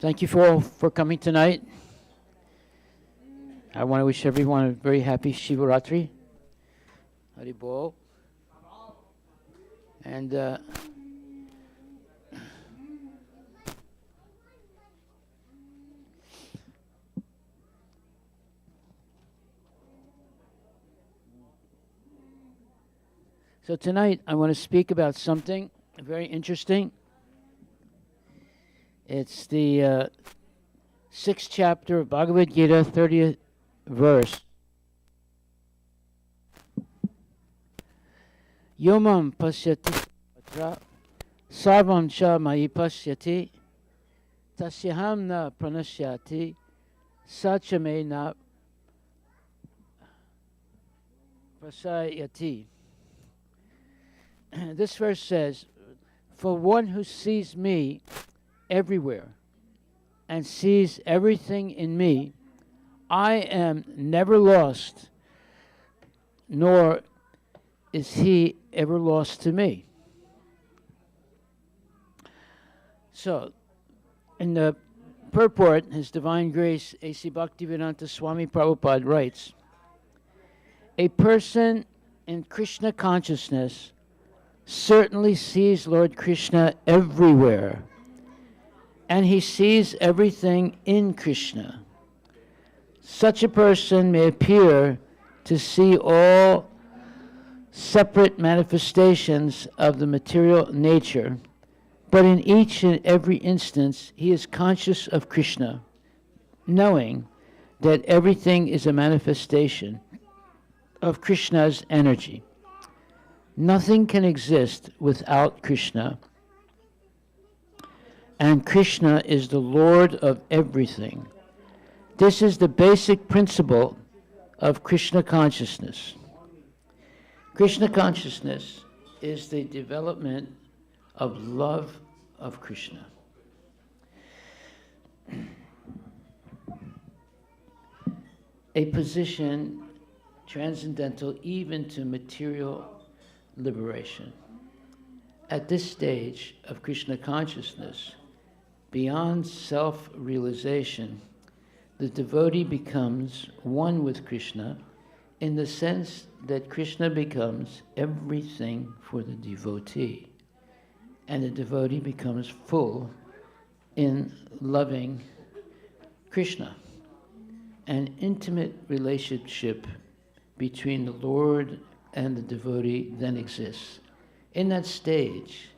Thank you for coming tonight. I want to wish everyone a very happy Shivaratri. Haribol. And so tonight I want to speak about something very interesting. It's the 6th chapter of Bhagavad Gita, 30th verse. Yomam pasyati patra sarvam cha mai pasyati tasyaham na pranasyati sachame na prasayati. This verse says, for one who sees me everywhere and sees everything in me, I am never lost, nor is he ever lost to me. So, in the purport, His Divine Grace, A.C. Bhaktivedanta Swami Prabhupada writes, a person in Krishna consciousness certainly sees Lord Krishna everywhere, and he sees everything in Krishna. Such a person may appear to see all separate manifestations of the material nature, but in each and every instance he is conscious of Krishna, knowing that everything is a manifestation of Krishna's energy. Nothing can exist without Krishna, and Krishna is the Lord of everything. This is the basic principle of Krishna consciousness. Krishna consciousness is the development of love of Krishna. A position transcendental even to material liberation. At this stage of Krishna consciousness, beyond self-realization, the devotee becomes one with Krishna in the sense that Krishna becomes everything for the devotee, and the devotee becomes full in loving Krishna. An intimate relationship between the Lord and the devotee then exists. In that stage,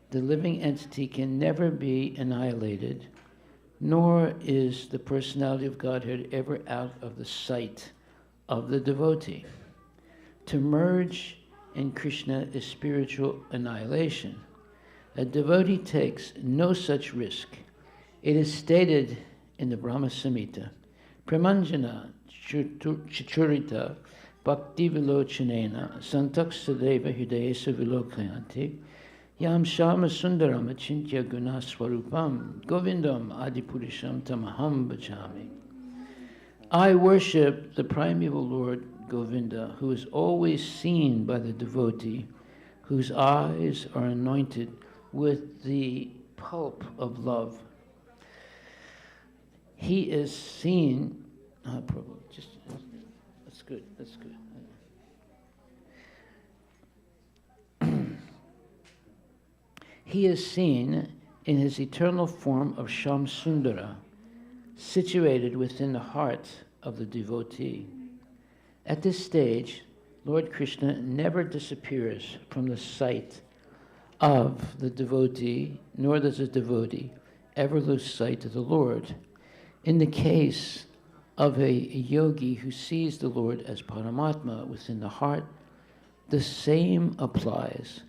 the living entity can never be annihilated, nor is the personality of Godhead ever out of the sight of the devotee. To merge in Krishna is spiritual annihilation. A devotee takes no such risk. It is stated in the Brahma Samhita, Pramanjana Chachurita Bhakti Vilochanena Santak Sadeva Hidayesa Vilokhayanti Yam Shama Sundaram Achintya Guna Swarupam Govindam Adipurisham Tamaham Bhajami. I worship the primeval Lord Govinda, who is always seen by the devotee, whose eyes are anointed with the pulp of love. He is seen, that's good, that's good. He is seen in his eternal form of Shamsundara, situated within the heart of the devotee. At this stage, Lord Krishna never disappears from the sight of the devotee, nor does the devotee ever lose sight of the Lord. In the case of a yogi who sees the Lord as Paramatma within the heart, the same applies.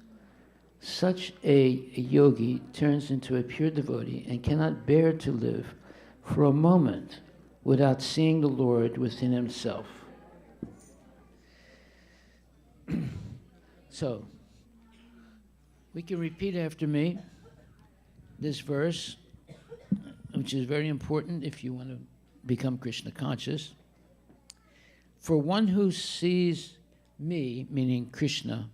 Such a yogi turns into a pure devotee and cannot bear to live for a moment without seeing the Lord within himself. So, we can repeat after me this verse, which is very important if you want to become Krishna conscious. For one who sees me, meaning Krishna,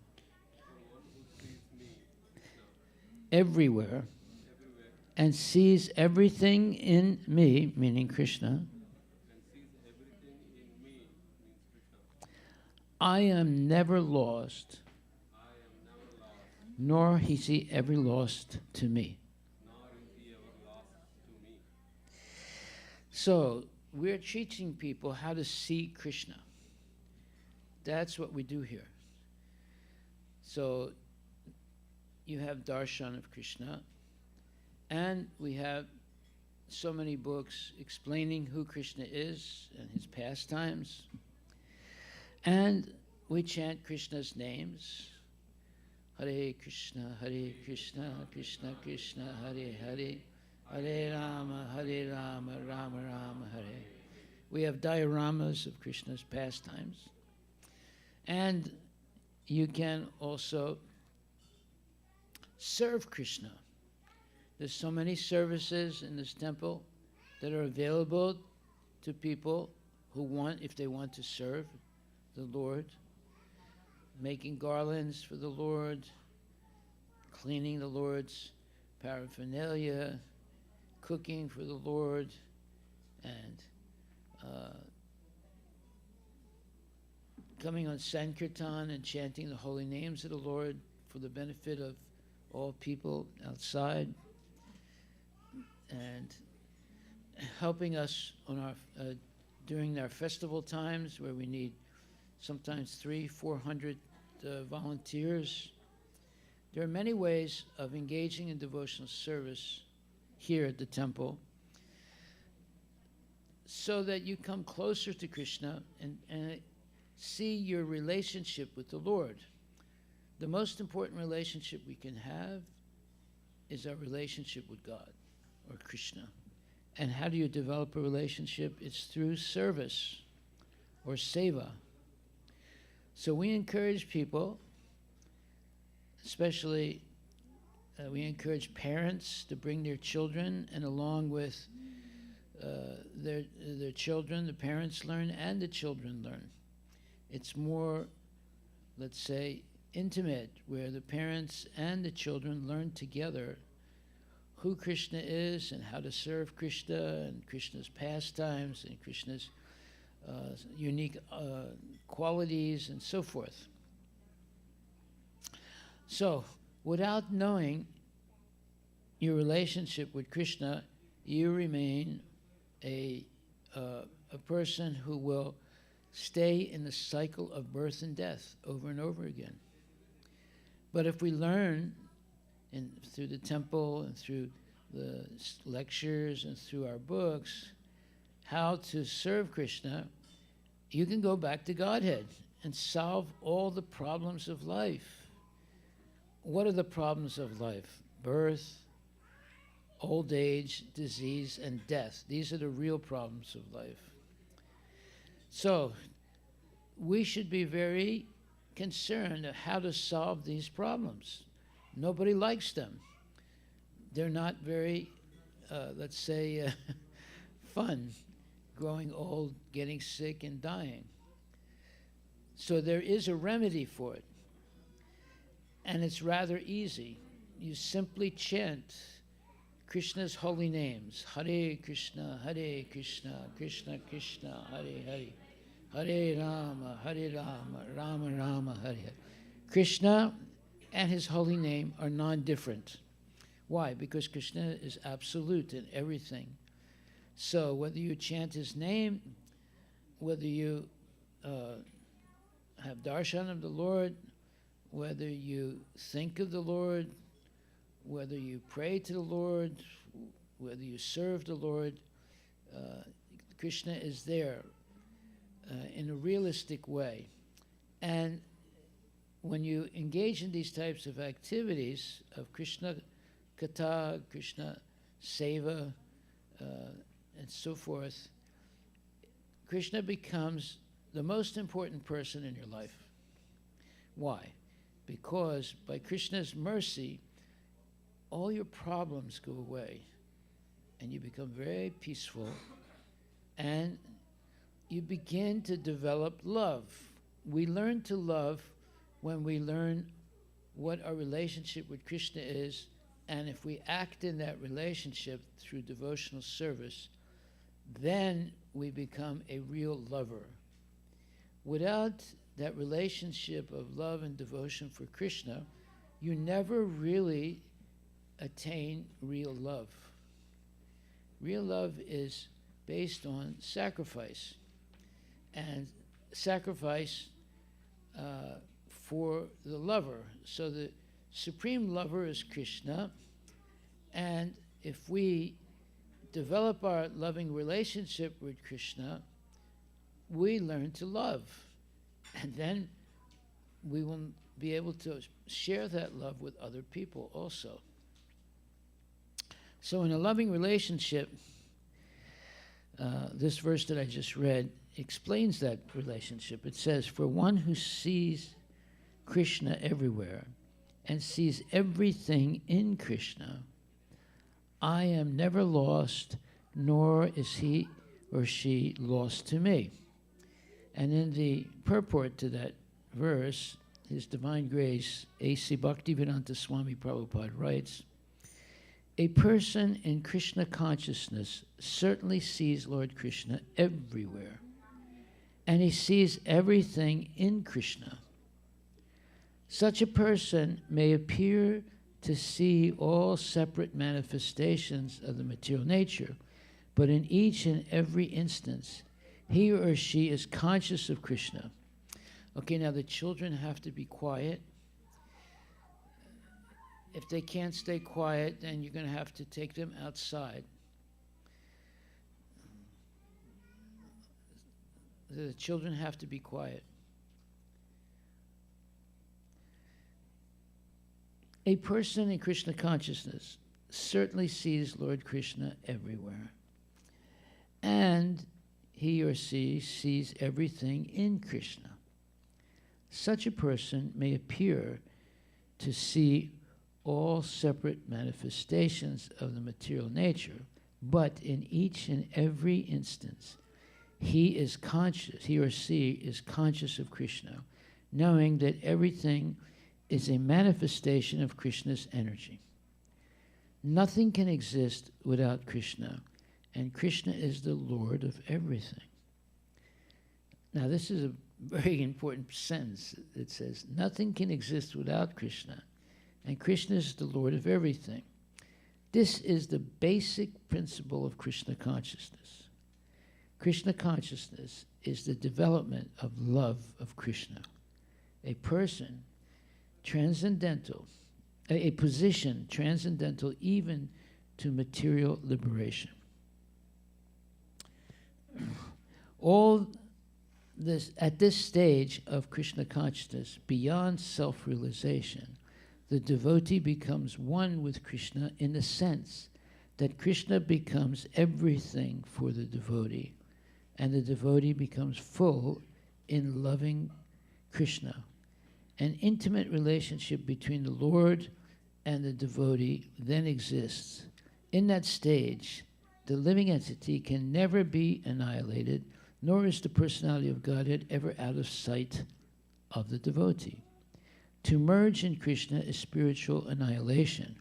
everywhere and sees everything in me, meaning Krishna, I am never lost, nor is he ever lost to me. So we're teaching people how to see Krishna. That's what we do here. So you have darshan of Krishna, and we have so many books explaining who Krishna is and his pastimes. And we chant Krishna's names. Hare Krishna, Krishna Krishna, Hare Hare, Hare Rama, Rama Rama, Hare. We have dioramas of Krishna's pastimes. And you can also serve Krishna. There's so many services in this temple that are available to people who want, if they want to serve the Lord, making garlands for the Lord, cleaning the Lord's paraphernalia, cooking for the Lord, and coming on Sankirtan and chanting the holy names of the Lord for the benefit of all people outside, and helping us on our during our festival times where we need sometimes 300-400 volunteers. There are many ways of engaging in devotional service here at the temple so that you come closer to Krishna and see your relationship with the Lord. The most important relationship we can have is our relationship with God or Krishna. And how do you develop a relationship? It's through service or seva. So we encourage people, especially we encourage parents to bring their children, and along with their children, the parents learn and the children learn. It's more, let's say, intimate, where the parents and the children learn together who Krishna is and how to serve Krishna and Krishna's pastimes and Krishna's unique qualities and so forth. So, without knowing your relationship with Krishna, you remain a person who will stay in the cycle of birth and death over and over again. But if we learn through the temple and through the lectures and through our books how to serve Krishna, you can go back to Godhead and solve all the problems of life. What are the problems of life? Birth, old age, disease, and death. These are the real problems of life. So we should be very concerned of how to solve these problems. Nobody likes them. They're not very, let's say, fun, growing old, getting sick, and dying. So there is a remedy for it. And it's rather easy. You simply chant Krishna's holy names. Hare Krishna, Krishna Krishna, Hare Hare. Hare Rama, Rama Rama, Hare Hare. Krishna and his holy name are non-different. Why? Because Krishna is absolute in everything. So whether you chant his name, whether you have darshan of the Lord, whether you think of the Lord, whether you pray to the Lord, whether you serve the Lord, Krishna is there in a realistic way. And when you engage in these types of activities of Krishna Katha, Krishna Seva, and so forth, Krishna becomes the most important person in your life. Why? Because by Krishna's mercy, all your problems go away and you become very peaceful and you begin to develop love. We learn to love when we learn what our relationship with Krishna is And if we act in that relationship through devotional service, then we become a real lover. Without that relationship of love and devotion for Krishna, you never really attain real love. Real love is based on sacrifice, and sacrifice for the lover. So the supreme lover is Krishna, and if we develop our loving relationship with Krishna, we learn to love, and then we will be able to share that love with other people also. So in a loving relationship, this verse that I just read explains that relationship. It says, "For one who sees Krishna everywhere and sees everything in Krishna, I am never lost, nor is he or she lost to me." And in the purport to that verse, His Divine Grace, A.C. Bhaktivedanta Swami Prabhupada writes, "A person in Krishna consciousness certainly sees Lord Krishna everywhere, and he sees everything in Krishna. Such a person may appear to see all separate manifestations of the material nature, but in each and every instance, he or she is conscious of Krishna." Okay, now the children have to be quiet. If they can't stay quiet, then you're going to have to take them outside. The children have to be quiet. A person in Krishna consciousness certainly sees Lord Krishna everywhere, and he or she sees everything in Krishna. Such a person may appear to see all separate manifestations of the material nature, but in each and every instance, he or she is conscious of Krishna, knowing that everything is a manifestation of Krishna's energy. Nothing can exist without Krishna, and Krishna is the Lord of everything. Now, this is a very important sentence. It says, nothing can exist without Krishna, and Krishna is the Lord of everything. This is the basic principle of Krishna consciousness. Krishna consciousness is the development of love of Krishna. A person transcendental, a position transcendental even to material liberation. All this, at this stage of Krishna consciousness, beyond self-realization, the devotee becomes one with Krishna in the sense that Krishna becomes everything for the devotee, and the devotee becomes full in loving Krishna. An intimate relationship between the Lord and the devotee then exists. In that stage, the living entity can never be annihilated, nor is the personality of Godhead ever out of sight of the devotee. To merge in Krishna is spiritual annihilation.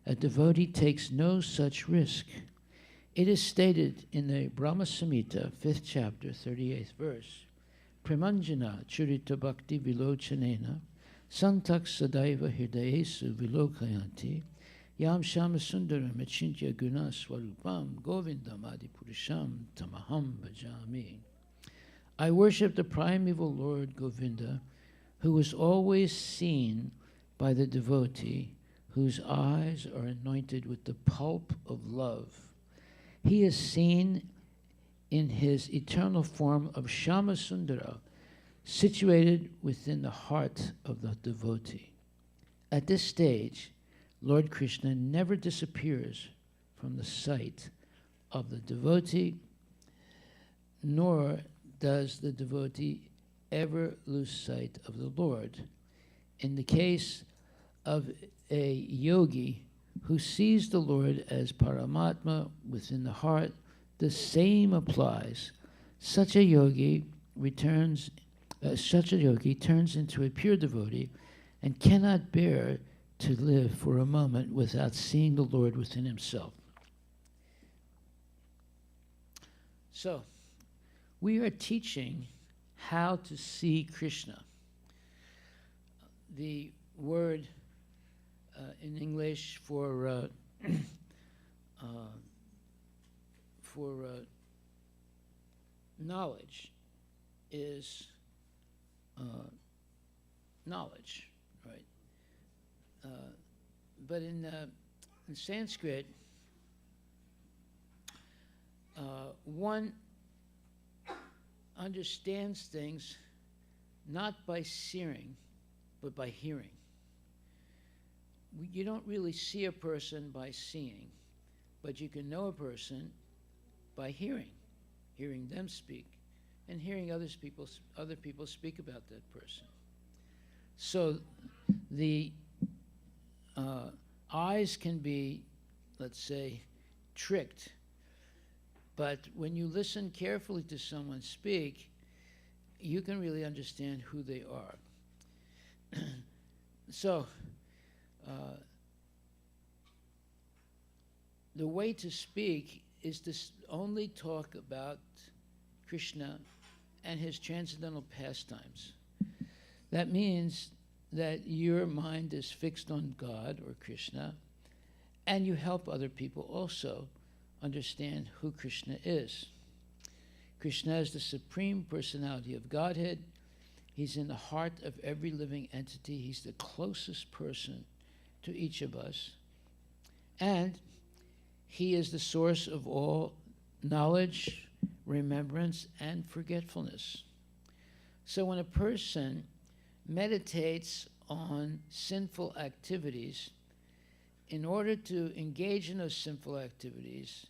A devotee takes no such risk. It is stated in the Brahma Samhita, 5th chapter, 38th verse, Premanjana Churita Bhakti Vilochanena Santak Sadaiva Hirdayesu Vilokayanti Yam Shama Sundaram Achintya Guna Swarupam Govindam Adipurusham Tamaham Bhajami. I worship the primeval Lord Govinda, who is always seen by the devotee, whose eyes are anointed with the pulp of love. He is seen in his eternal form of Shama Sundara, situated within the heart of the devotee. At this stage, Lord Krishna never disappears from the sight of the devotee, nor does the devotee ever lose sight of the Lord. In the case of a yogi who sees the Lord as Paramatma within the heart, the same applies. Such a yogi turns into a pure devotee and cannot bear to live for a moment without seeing the Lord within himself. So, we are teaching how to see Krishna. The word in English for knowledge is knowledge, right? But in Sanskrit, one understands things not by seeing, but by hearing. You don't really see a person by seeing, but you can know a person by hearing them speak, and hearing other people speak about that person. So the eyes can be, let's say, tricked, but when you listen carefully to someone speak, you can really understand who they are. So the way to speak is to only talk about Krishna and his transcendental pastimes. That means that your mind is fixed on God or Krishna, and you help other people also understand who Krishna is. Krishna is the Supreme Personality of Godhead. He's in the heart of every living entity. He's the closest person to each of us. And he is the source of all knowledge, remembrance, and forgetfulness. So when a person meditates on sinful activities, in order to engage in those sinful activities,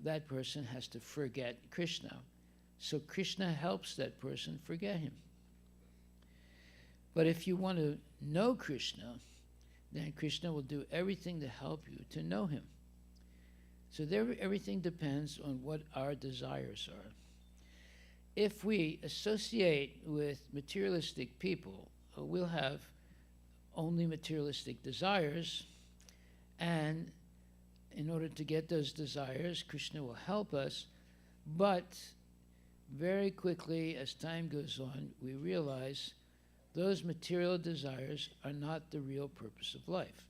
that person has to forget Krishna. So Krishna helps that person forget him. But if you want to know Krishna, then Krishna will do everything to help you to know him. So everything depends on what our desires are. If we associate with materialistic people, we'll have only materialistic desires, and in order to get those desires, Krishna will help us, but very quickly, as time goes on, we realize those material desires are not the real purpose of life.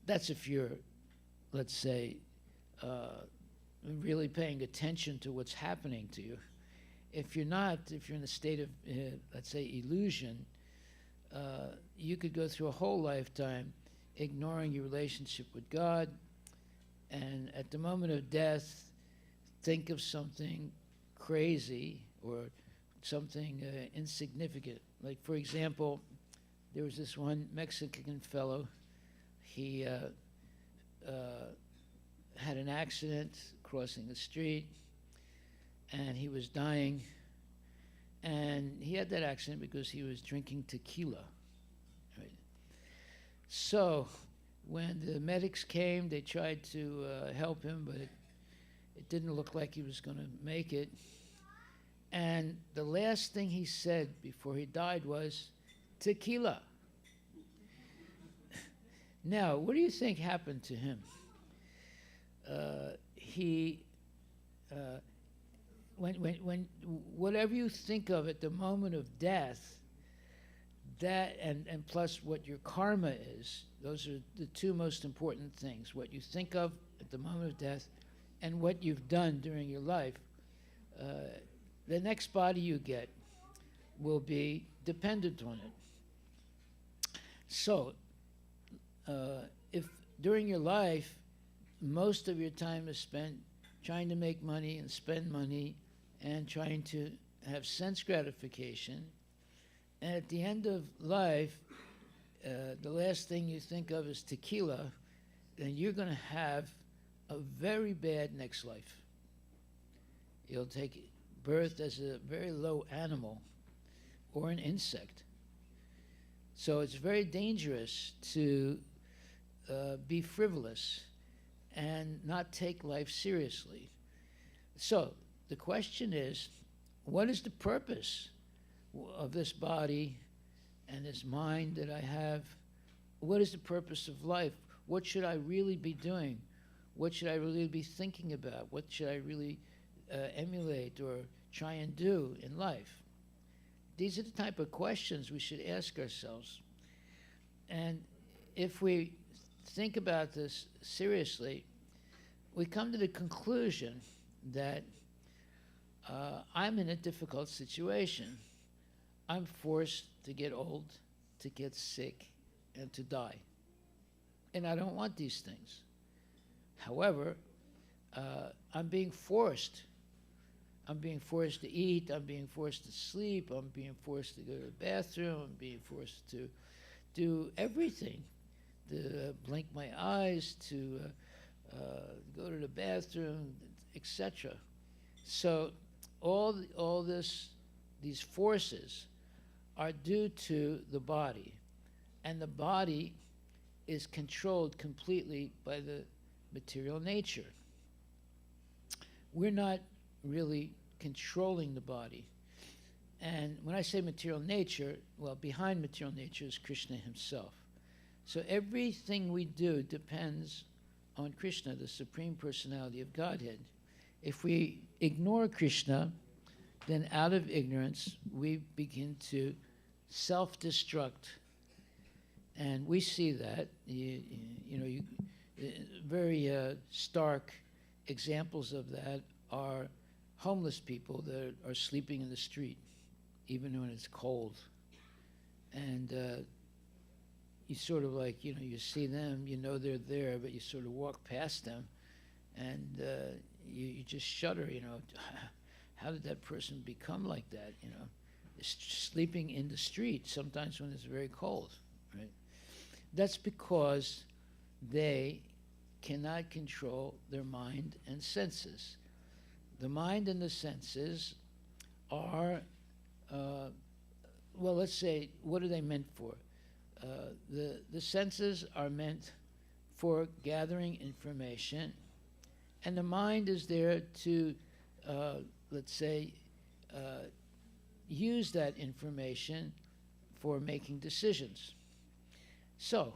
That's if you're, let's say, really paying attention to what's happening to you. If you're not, if you're in a state of, let's say, illusion, you could go through a whole lifetime ignoring your relationship with God, and at the moment of death, think of something crazy or something insignificant. Like, for example, there was this one Mexican fellow. He had an accident crossing the street, and he was dying. And he had that accident because he was drinking tequila. Right? So when the medics came, they tried to help him, but it didn't look like he was going to make it. And the last thing he said before he died was, tequila. Now, what do you think happened to him? When whatever you think of at the moment of death, that and plus what your karma is, those are the two most important things. What you think of at the moment of death and what you've done during your life. The next body you get will be dependent on it. So, if during your life, most of your time is spent trying to make money and spend money and trying to have sense gratification, and at the end of life, the last thing you think of is tequila, then you're going to have a very bad next life. You'll take birth as a very low animal or an insect. So it's very dangerous to be frivolous and not take life seriously. So the question is, what is the purpose of this body and this mind that I have, what is the purpose of life? What should I really be doing? What should I really be thinking about? What should I really emulate or try and do in life? These are the type of questions we should ask ourselves. And if we think about this seriously, we come to the conclusion that I'm in a difficult situation. I'm forced to get old, to get sick, and to die. And I don't want these things. However, I'm being forced. I'm being forced to eat, I'm being forced to sleep, I'm being forced to go to the bathroom, I'm being forced to do everything, to blink my eyes, to go to the bathroom, etc. So these forces are due to the body, and the body is controlled completely by the material nature. We're not really controlling the body. And when I say material nature, well, behind material nature is Krishna himself. So everything we do depends on Krishna, the Supreme Personality of Godhead. If we ignore Krishna, then out of ignorance, we begin to self-destruct. And we see that, very stark examples of that are homeless people that are sleeping in the street, even when it's cold. And you sort of like, you see them, they're there, but you sort of walk past them, and you just shudder, how did that person become like that, sleeping in the street, sometimes when it's very cold, right? That's because they cannot control their mind and senses. The mind and the senses are, let's say, what are they meant for? The senses are meant for gathering information, and the mind is there to, use that information for making decisions. So,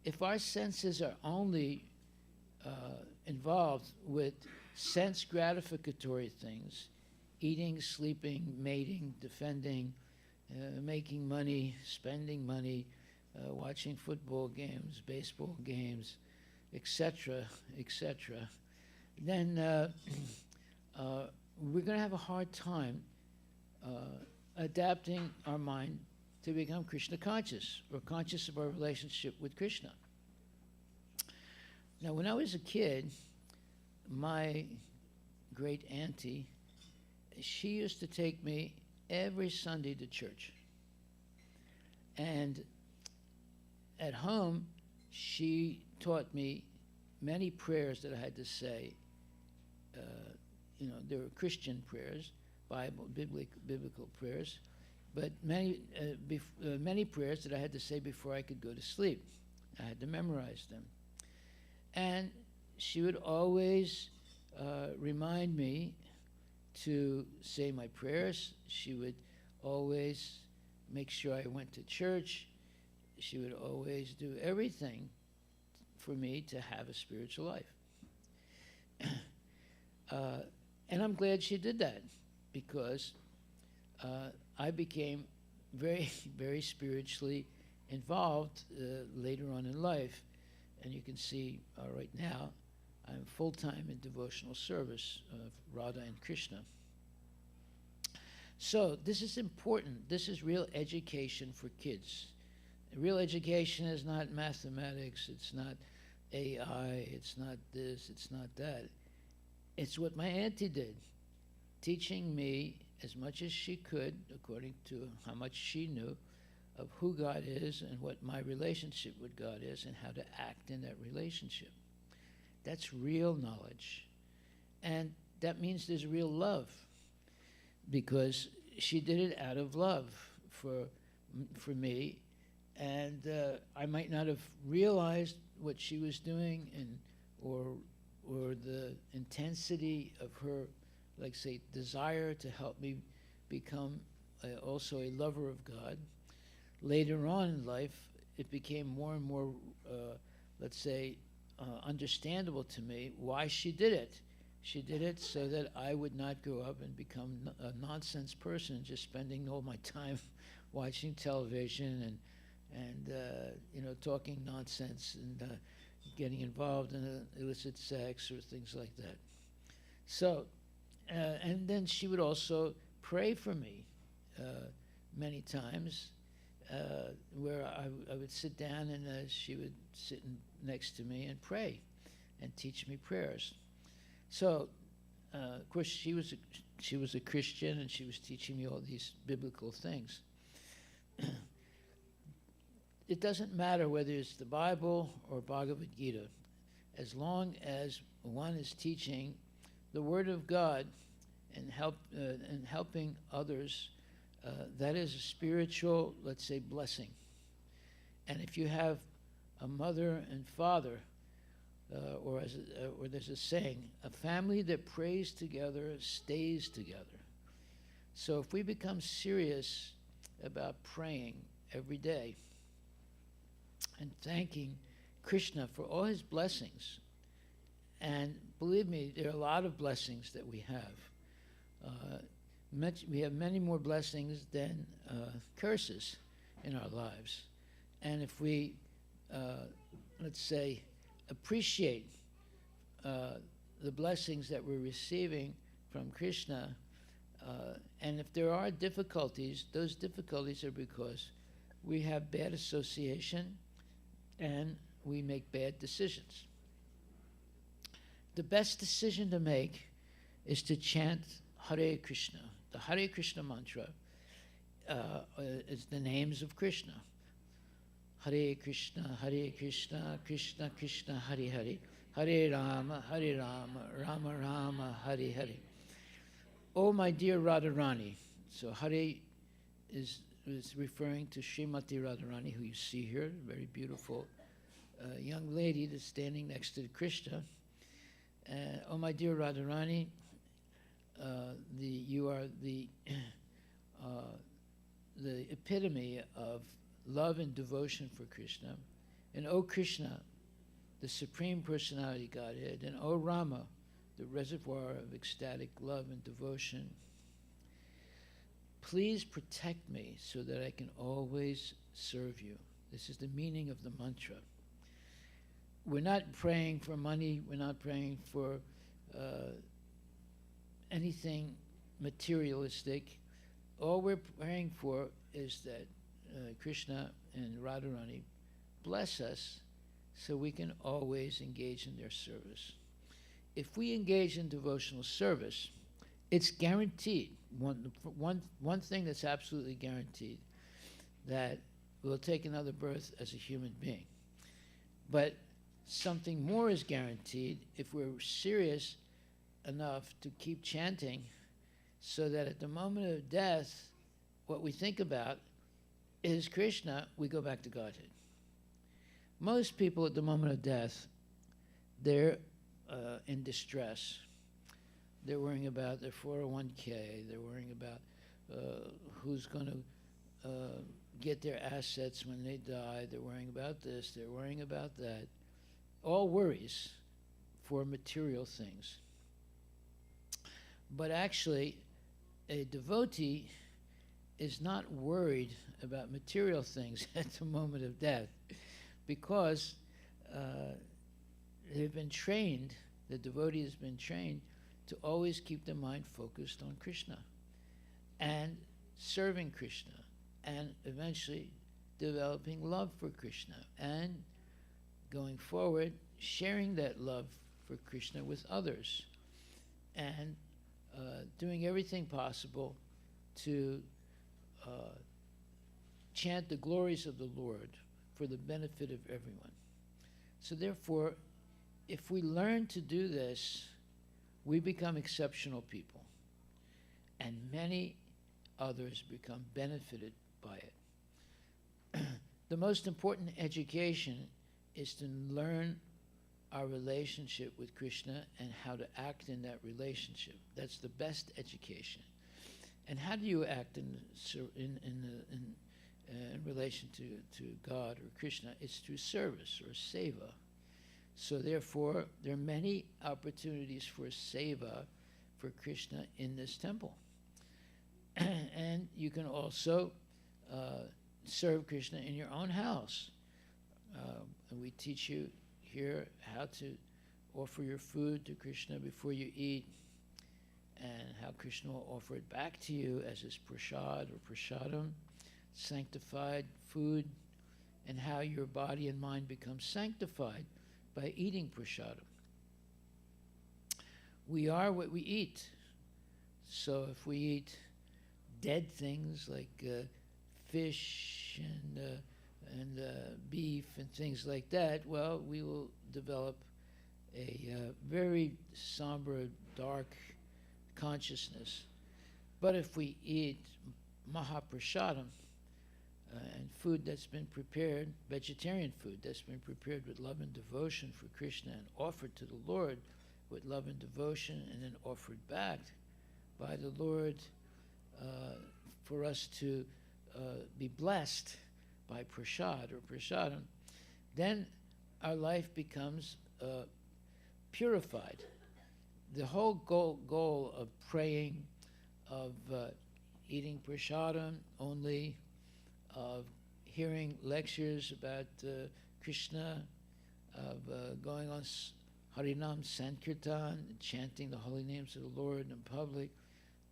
if our senses are only involved with sense gratificatory things, eating, sleeping, mating, defending, making money, spending money, watching football games, baseball games, etc., then we're going to have a hard time adapting our mind to become Krishna conscious, or conscious of our relationship with Krishna. Now, when I was a kid, my great auntie, she used to take me every Sunday to church. And at home, she taught me many prayers that I had to say. There were Christian prayers, biblical prayers, but many prayers that I had to say before I could go to sleep. I had to memorize them. And she would always remind me to say my prayers. She would always make sure I went to church. She would always do everything for me to have a spiritual life. And I'm glad she did that, because I became very, very spiritually involved later on in life. And you can see right now, I'm full-time in devotional service of Radha and Krishna. So this is important. This is real education for kids. Real education is not mathematics, it's not AI, it's not this, it's not that. It's what my auntie did, teaching me as much as she could, according to how much she knew, of who God is and what my relationship with God is and how to act in that relationship. That's real knowledge. And that means there's real love, because she did it out of love for me. And I might not have realized what she was doing, or the intensity of her, desire to help me become also a lover of God. later on in life, it became more and more, let's say, understandable to me why she did it. She did it so that I would not grow up and become a nonsense person, just spending all my time watching television and talking nonsense and getting involved in illicit sex or things like that. So, and then she would also pray for me many times, where I would sit down and she would sit next to me and pray and teach me prayers. So, of course, she was a Christian, and she was teaching me all these biblical things. It doesn't matter whether it's the Bible or Bhagavad Gita, as long as one is teaching the Word of God and helping others. That is a spiritual, let's say, blessing. And if you have a mother and father, or there's a saying, a family that prays together stays together. So if we become serious about praying every day and thanking Krishna for all his blessings, and believe me, there are a lot of blessings that we have. We have many more blessings than curses in our lives. And if we, let's say, appreciate the blessings that we're receiving from Krishna, and if there are difficulties, those difficulties are because we have bad association and we make bad decisions. The best decision to make is to chant Hare Krishna. The Hare Krishna mantra is the names of Krishna. Hare Krishna, Krishna Krishna, Hare Hare, Hare Rama, Rama Rama, Hare Hare. Oh, my dear Radharani. So Hare is referring to Srimati Radharani, who you see here, a very beautiful young lady that's standing next to Krishna. Oh, my dear Radharani, you are the epitome of love and devotion for Krishna. And O Krishna, the Supreme Personality Godhead, and O Rama, the reservoir of ecstatic love and devotion, please protect me so that I can always serve you. This is the meaning of the mantra. We're not praying for money, we're not praying for anything materialistic. All we're praying for is that Krishna and Radharani bless us so we can always engage in their service. If we engage in devotional service, it's guaranteed, one thing that's absolutely guaranteed, that we'll take another birth as a human being. But something more is guaranteed if we're serious enough to keep chanting, so that at the moment of death, what we think about is Krishna, we go back to Godhead. Most people at the moment of death, they're in distress. They're worrying about their 401k. They're worrying about who's going to get their assets when they die. They're worrying about this. They're worrying about that. All worries for material things. But actually, a devotee is not worried about material things at the moment of death, because they've been trained, the devotee has been trained to always keep their mind focused on Krishna and serving Krishna, and eventually developing love for Krishna, and going forward sharing that love for Krishna with others, and doing everything possible to chant the glories of the Lord for the benefit of everyone. So therefore, if we learn to do this, we become exceptional people, and many others become benefited by it. The most important education is to learn our relationship with Krishna and how to act in that relationship. That's the best education. And how do you act in relation to God or Krishna, it's through service or seva. So therefore, there are many opportunities for seva for Krishna in this temple. And you can also serve Krishna in your own house. And we teach you here how to offer your food to Krishna before you eat, and how Krishna will offer it back to you as his prasad or prasadam, sanctified food, and how your body and mind become sanctified by eating prasadam. We are what we eat. So if we eat dead things like fish and beef and things like that, well, we will develop a very somber, dark consciousness. But if we eat Maha and food that's been prepared, vegetarian food that's been prepared with love and devotion for Krishna and offered to the Lord with love and devotion, and then offered back by the Lord for us to be blessed by prasad or prasadam, then our life becomes purified. The whole goal of praying, of eating prasadam only, of hearing lectures about Krishna, of going on Harinam Sankirtan, chanting the holy names of the Lord in public,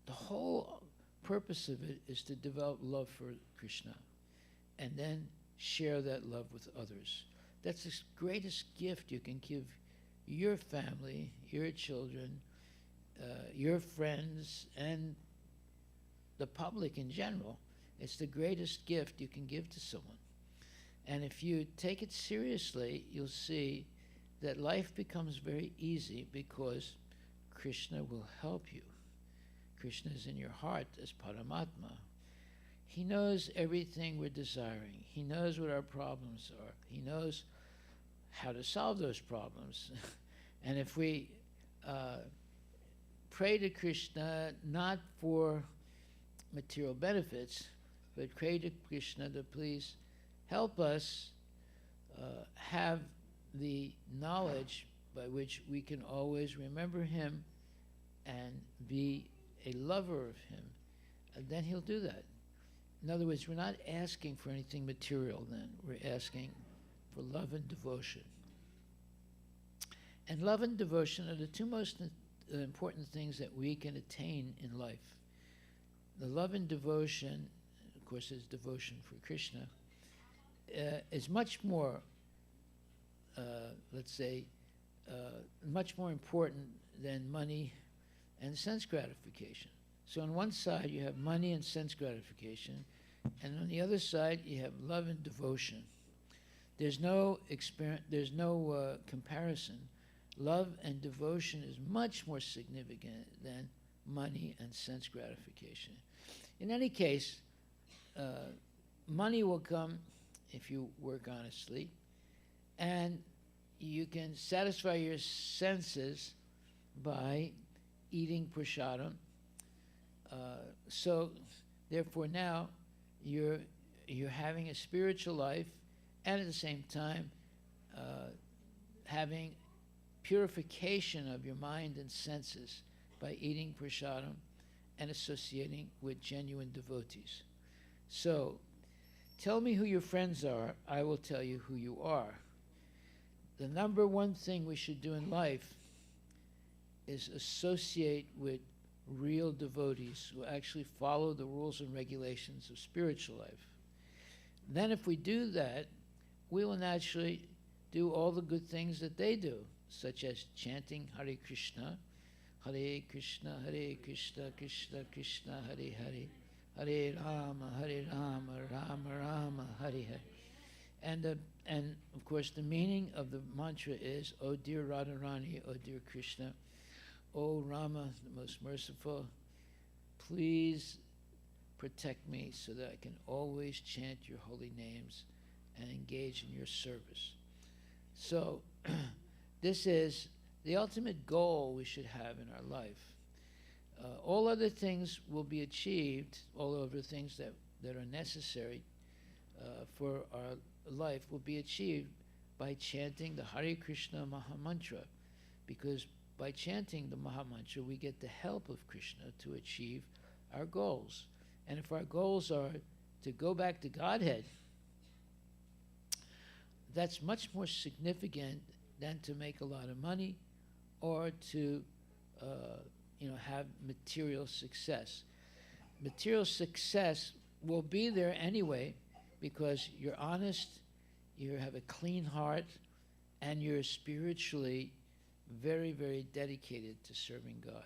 the whole purpose of it is to develop love for Krishna and then share that love with others. That's the greatest gift you can give your family, your children, your friends, and the public in general. It's the greatest gift you can give to someone. And if you take it seriously, you'll see that life becomes very easy because Krishna will help you. Krishna is in your heart as Paramatma. He knows everything we're desiring. He knows what our problems are. He knows how to solve those problems. And if we pray to Krishna not for material benefits, but pray to Krishna to please help us have the knowledge by which we can always remember him and be a lover of him, and then he'll do that. In other words, we're not asking for anything material then. We're asking for love and devotion. And love and devotion are the two most important things that we can attain in life. The love and devotion, of course, is devotion for Krishna, is much more, much more important than money and sense gratification. So on one side you have money and sense gratification, and on the other side you have love and devotion. There's no comparison. Love and devotion is much more significant than money and sense gratification. In any case, money will come if you work honestly, and you can satisfy your senses by eating prasadam. So therefore now you're having a spiritual life, and at the same time having purification of your mind and senses by eating prasadam and associating with genuine devotees. So tell me who your friends are, I will tell you who you are. The number one thing we should do in life is associate with real devotees who actually follow the rules and regulations of spiritual life. Then if we do that, we will naturally do all the good things that they do, such as chanting Hare Krishna, Krishna, Krishna Krishna, Hare Hare, Hare Rama, Rama Rama, Hare Hare. And of course the meaning of the mantra is, O dear Radharani, O dear Krishna, O Rama, the most merciful, please protect me so that I can always chant your holy names and engage in your service. So this is the ultimate goal we should have in our life. All other things will be achieved, all other things that are necessary for our life will be achieved by chanting the Hare Krishna Maha Mantra, because by chanting the Maha Mantra, we get the help of Krishna to achieve our goals. And if our goals are to go back to Godhead, that's much more significant than to make a lot of money or to have material success. Material success will be there anyway because you're honest, you have a clean heart, and you're spiritually very, very dedicated to serving God.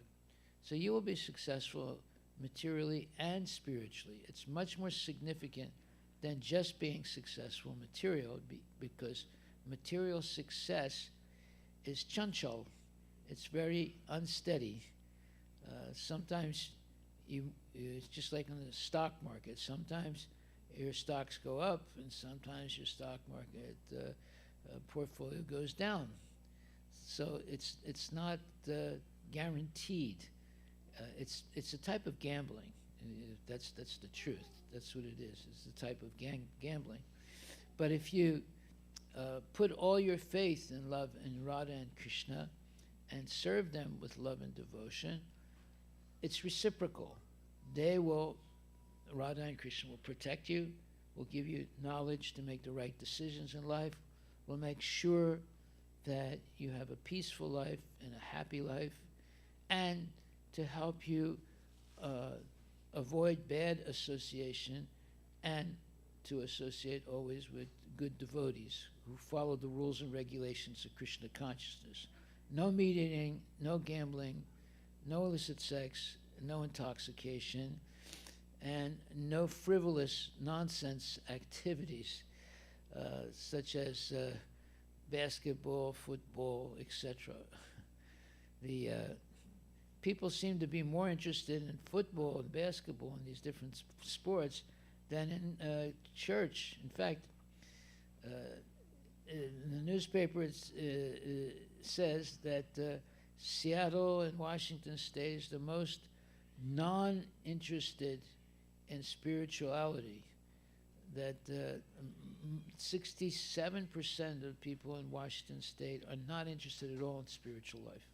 So you will be successful materially and spiritually. It's much more significant than just being successful because material success is chanchal. It's very unsteady. Sometimes it's just like in the stock market. Sometimes your stocks go up, and sometimes your stock market portfolio goes down. So it's not guaranteed. It's a type of gambling. That's the truth. That's what it is. It's a type of gambling. But if you put all your faith and love in Radha and Krishna and serve them with love and devotion, it's reciprocal. Radha and Krishna will protect you, will give you knowledge to make the right decisions in life, will make sure that you have a peaceful life and a happy life, and to help you avoid bad association and to associate always with good devotees who follow the rules and regulations of Krishna consciousness. No meat eating, no gambling, no illicit sex, no intoxication, and no frivolous nonsense activities such as basketball, football, etc. The people seem to be more interested in football and basketball and these different sports than in church. In fact, in the newspaper it says that Seattle and Washington State is the most non-interested in spirituality, that 67% of people in Washington State are not interested at all in spiritual life.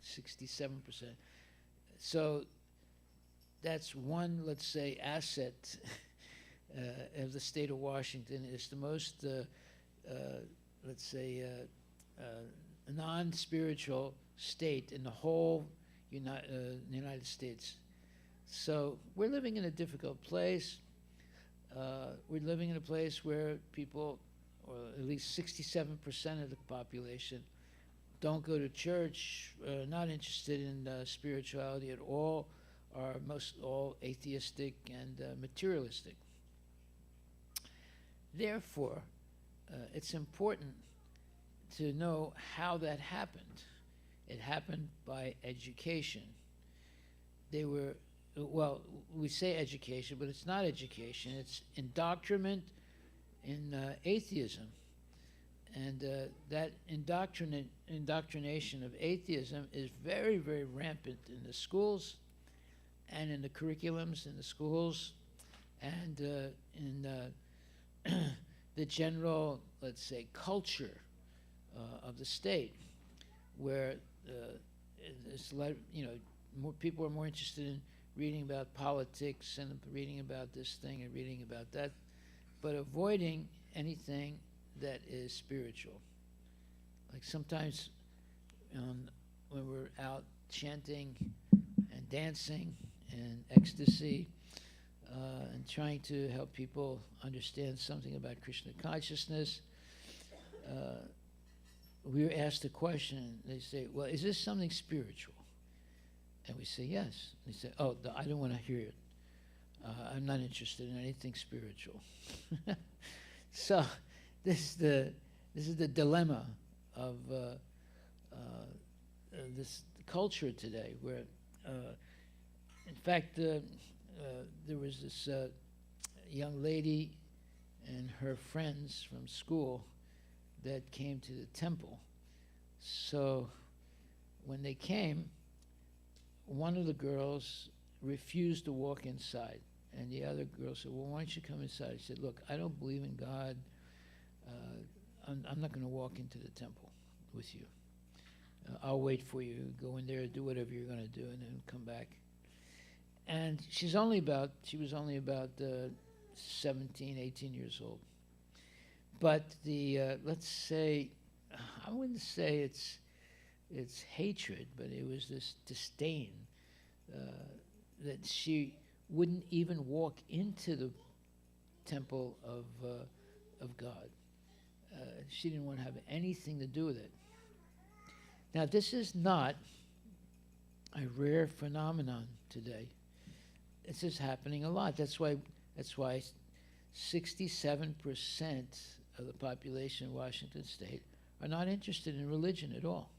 67%. So that's one, let's say, asset of the state of Washington. Is the most, let's say, non-spiritual state in the whole United States. So we're living in a difficult place. We're living in a place where people, or at least 67% of the population, don't go to church, not interested in spirituality at all, are most all atheistic and materialistic. Therefore, it's important to know how that happened. It happened by education. They were, well, we say education, but it's not education. It's indoctrination in atheism. And that indoctrination of atheism is very, very rampant in the schools and in the curriculums in the schools and in the general, let's say, culture of the state, where it's like, more people are more interested in reading about politics and reading about this thing and reading about that, but avoiding anything that is spiritual. Like sometimes when we're out chanting and dancing and ecstasy and trying to help people understand something about Krishna consciousness, we were asked a question. They say, well, is this something spiritual? And we say, yes. They say, oh, I don't want to hear it. I'm not interested in anything spiritual. So this is the dilemma of this culture today, where, in fact, there was this young lady and her friends from school that came to the temple. So when they came, one of the girls refused to walk inside. And the other girl said, well, why don't you come inside? He said, look, I don't believe in God. I'm not going to walk into the temple with you. I'll wait for you. Go in there, do whatever you're going to do, and then come back. And she was only about 17, 18 years old. But let's say, I wouldn't say it's hatred, but it was this disdain that she wouldn't even walk into the temple of God. She didn't want to have anything to do with it. Now, this is not a rare phenomenon today. This is happening a lot. That's why 67% of the population of Washington State are not interested in religion at all.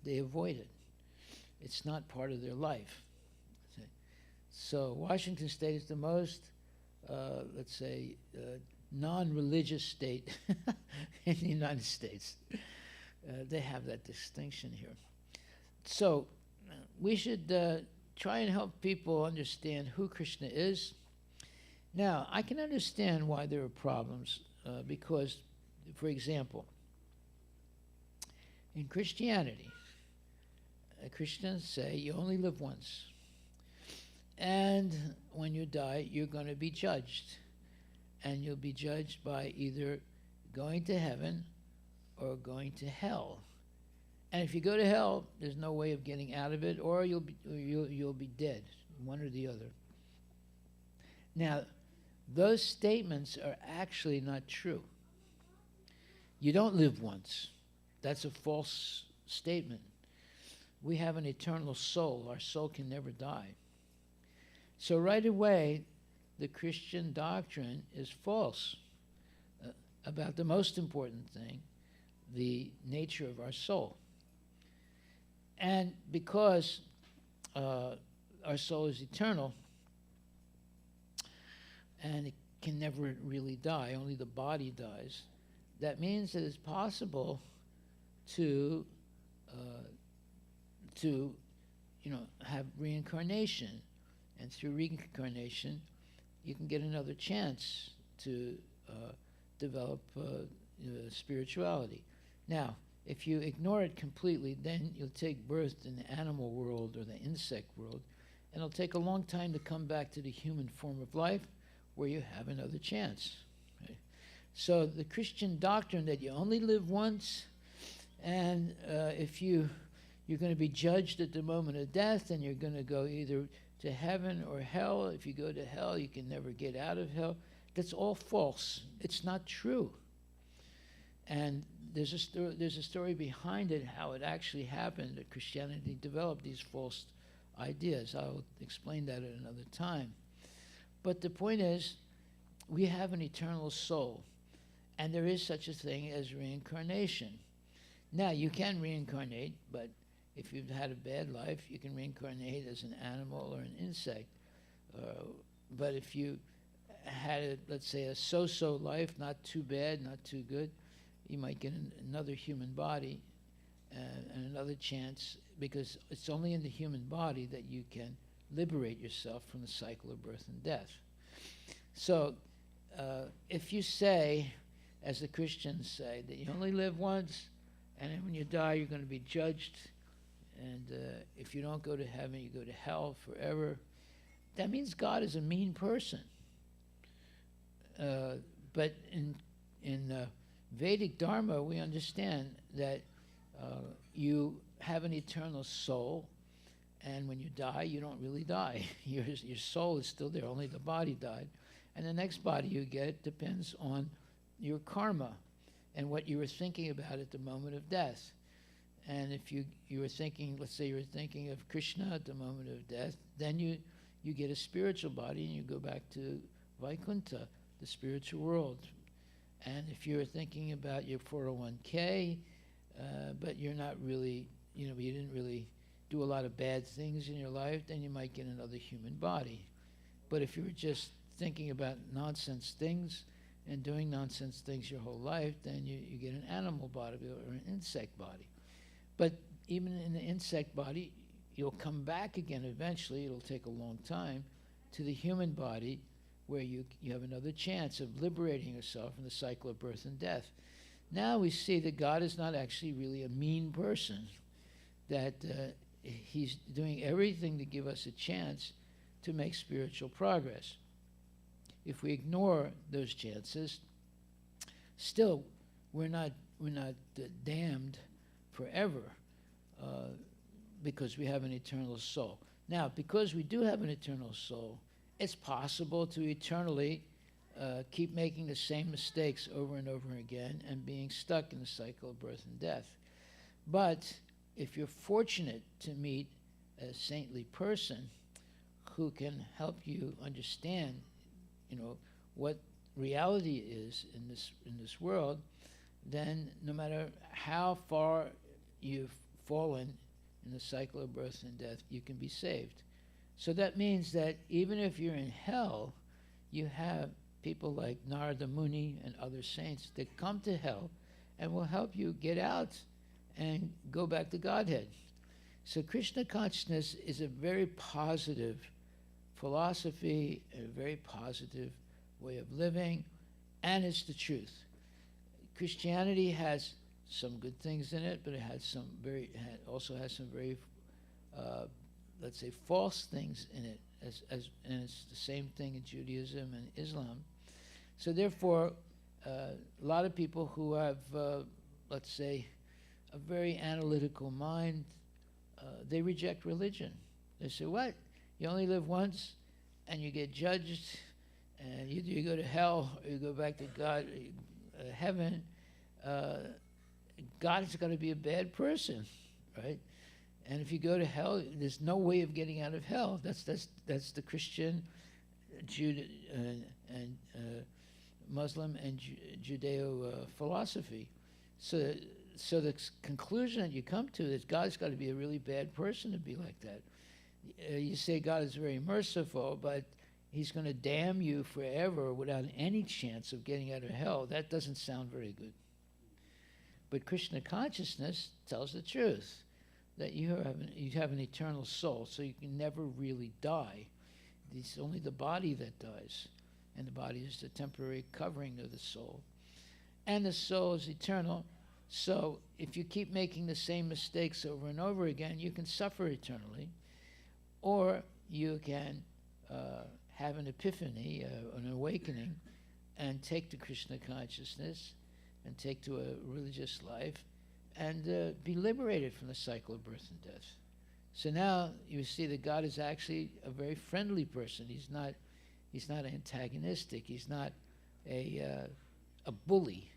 They avoid it. It's not part of their life. So Washington State is the most, let's say, non-religious state in the United States. They have that distinction here. So we should try and help people understand who Krishna is. Now, I can understand why there are problems because, for example, in Christianity, Christians say you only live once. And when you die, you're going to be judged. And you'll be judged by either going to heaven or going to hell. And if you go to hell, there's no way of getting out of it, or you'll be dead, one or the other. Now, those statements are actually not true. You don't live once. That's a false statement. We have an eternal soul. Our soul can never die. So right away, the Christian doctrine is false about the most important thing, the nature of our soul. And because our soul is eternal and it can never really die, only the body dies, that means that it's possible to have reincarnation. And through reincarnation, you can get another chance to develop spirituality. Now, if you ignore it completely, then you'll take birth in the animal world or the insect world, and it'll take a long time to come back to the human form of life where you have another chance. Right? So the Christian doctrine that you only live once, and if you're going to be judged at the moment of death, and you're going to go either to heaven or hell. If you go to hell, you can never get out of hell. That's all false. It's not true. And there's a story behind it, how it actually happened, that Christianity developed these false ideas. I'll explain that at another time. But the point is, we have an eternal soul, and there is such a thing as reincarnation. Now, you can reincarnate, but if you've had a bad life, you can reincarnate as an animal or an insect. But if you had, let's say, a so-so life, not too bad, not too good, you might get another human body and another chance, because it's only in the human body that you can liberate yourself from the cycle of birth and death. So if you say, as the Christians say, that you only live once, and then when you die, you're going to be judged, and if you don't go to heaven, you go to hell forever, that means God is a mean person. But in Vedic Dharma, we understand that you have an eternal soul, and when you die, you don't really die. Your soul is still there, only the body died. And the next body you get depends on your karma and what you were thinking about at the moment of death. And if you were thinking, let's say you were thinking of Krishna at the moment of death, then you get a spiritual body and you go back to Vaikuntha, the spiritual world. And if you're thinking about your 401k, but you're not really, you didn't really do a lot of bad things in your life, then you might get another human body. But if you were just thinking about nonsense things and doing nonsense things your whole life, then you get an animal body or an insect body. But even in the insect body, you'll come back again eventually. It'll take a long time to the human body, where you have another chance of liberating yourself from the cycle of birth and death. Now we see that God is not actually really a mean person, that he's doing everything to give us a chance to make spiritual progress. If we ignore those chances, still we're not damned forever, because we have an eternal soul. Now, because we do have an eternal soul, it's possible to eternally keep making the same mistakes over and over again and being stuck in the cycle of birth and death. But if you're fortunate to meet a saintly person who can help you understand, what reality is in this world, then no matter how far you've fallen in the cycle of birth and death, you can be saved. So that means that even if you're in hell, you have people like Narada Muni and other saints that come to hell and will help you get out and go back to Godhead. So Krishna consciousness is a very positive philosophy, a very positive way of living, and it's the truth. Christianity has some good things in it, but it also has some very, let's say, false things in it, and it's the same thing in Judaism and Islam. So therefore, a lot of people who have, let's say, a very analytical mind, they reject religion. They say, what? You only live once, and you get judged, and either you go to hell or you go back to God, heaven. God is going to be a bad person, right? And if you go to hell, there's no way of getting out of hell. That's the Christian, and Muslim and Judeo philosophy. So the conclusion that you come to is God's got to be a really bad person to be like that. You say God is very merciful, but he's going to damn you forever without any chance of getting out of hell. That doesn't sound very good. But Krishna consciousness tells the truth, that you have an eternal soul, so you can never really die. It's only the body that dies, and the body is the temporary covering of the soul. And the soul is eternal, so if you keep making the same mistakes over and over again, you can suffer eternally, or you can have an epiphany, an awakening, and take to Krishna consciousness, and take to a religious life, and be liberated from the cycle of birth and death. So now you see that God is actually a very friendly person. He's not antagonistic. He's not a bully.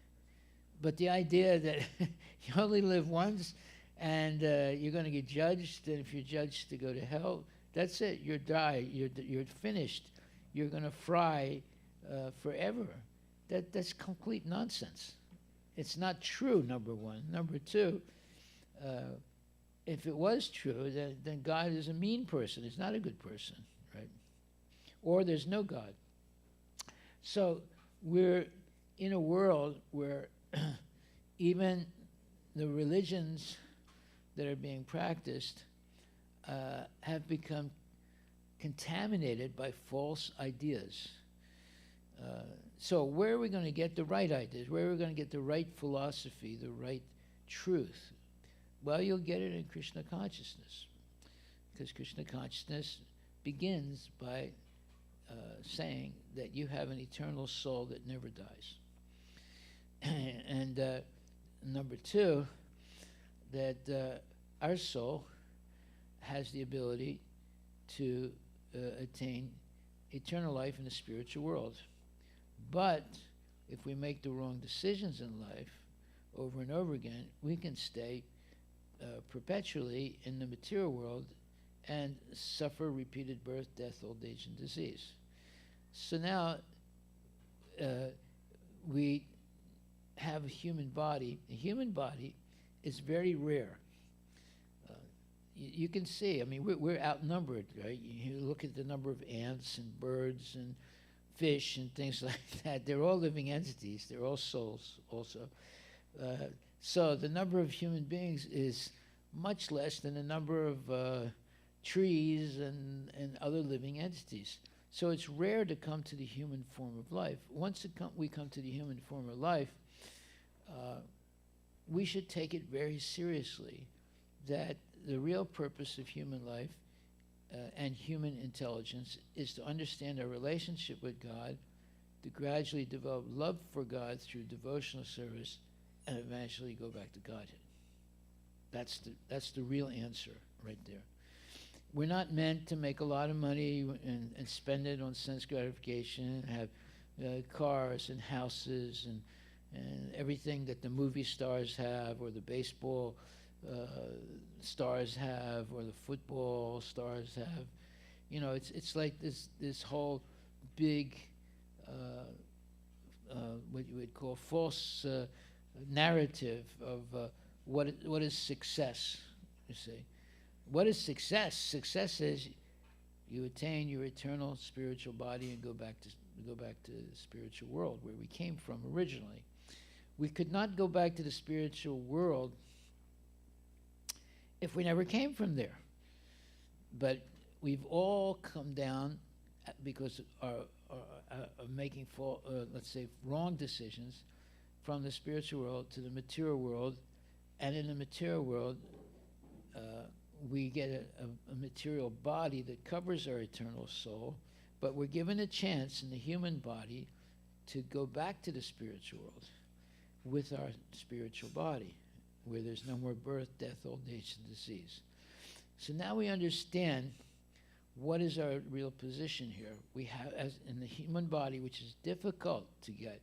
But the idea that you only live once, and you're going to get judged, and if you're judged to go to hell, that's it. You're You're finished. You're going to fry forever. That's complete nonsense. It's not true, number one. Number two, if it was true, then God is a mean person. He's not a good person, right? Or there's no God. So we're in a world where even the religions that are being practiced have become contaminated by false ideas. So where are we going to get the right ideas? Where are we going to get the right philosophy, the right truth? Well, you'll get it in Krishna consciousness, because Krishna consciousness begins by saying that you have an eternal soul that never dies. And number two, that our soul has the ability to attain eternal life in the spiritual world. But if we make the wrong decisions in life over and over again, we can stay perpetually in the material world and suffer repeated birth, death, old age, and disease. So now we have a human body. The human body is very rare. You can see, I mean, we're outnumbered, right? You look at the number of ants and birds and fish and things like that. They're all living entities. They're all souls also. So the number of human beings is much less than the number of trees and other living entities. So it's rare to come to the human form of life. Once we come to the human form of life, we should take it very seriously that the real purpose of human life and human intelligence is to understand our relationship with God, to gradually develop love for God through devotional service, and eventually go back to Godhead. That's the real answer right there. We're not meant to make a lot of money and spend it on sense gratification, have cars and houses and everything that the movie stars have, or the baseball stars have, or the football stars have. You know, it's like this whole big what you would call false narrative of what is success. You see, what is success? Success is you attain your eternal spiritual body and go back to the spiritual world where we came from originally. We could not go back to the spiritual world if we never came from there. But we've all come down because of making, let's say, wrong decisions from the spiritual world to the material world. And in the material world, we get a material body that covers our eternal soul, but we're given a chance in the human body to go back to the spiritual world with our spiritual body, where there's no more birth, death, old age, and disease. So now we understand what is our real position here. We have, as in the human body, which is difficult to get.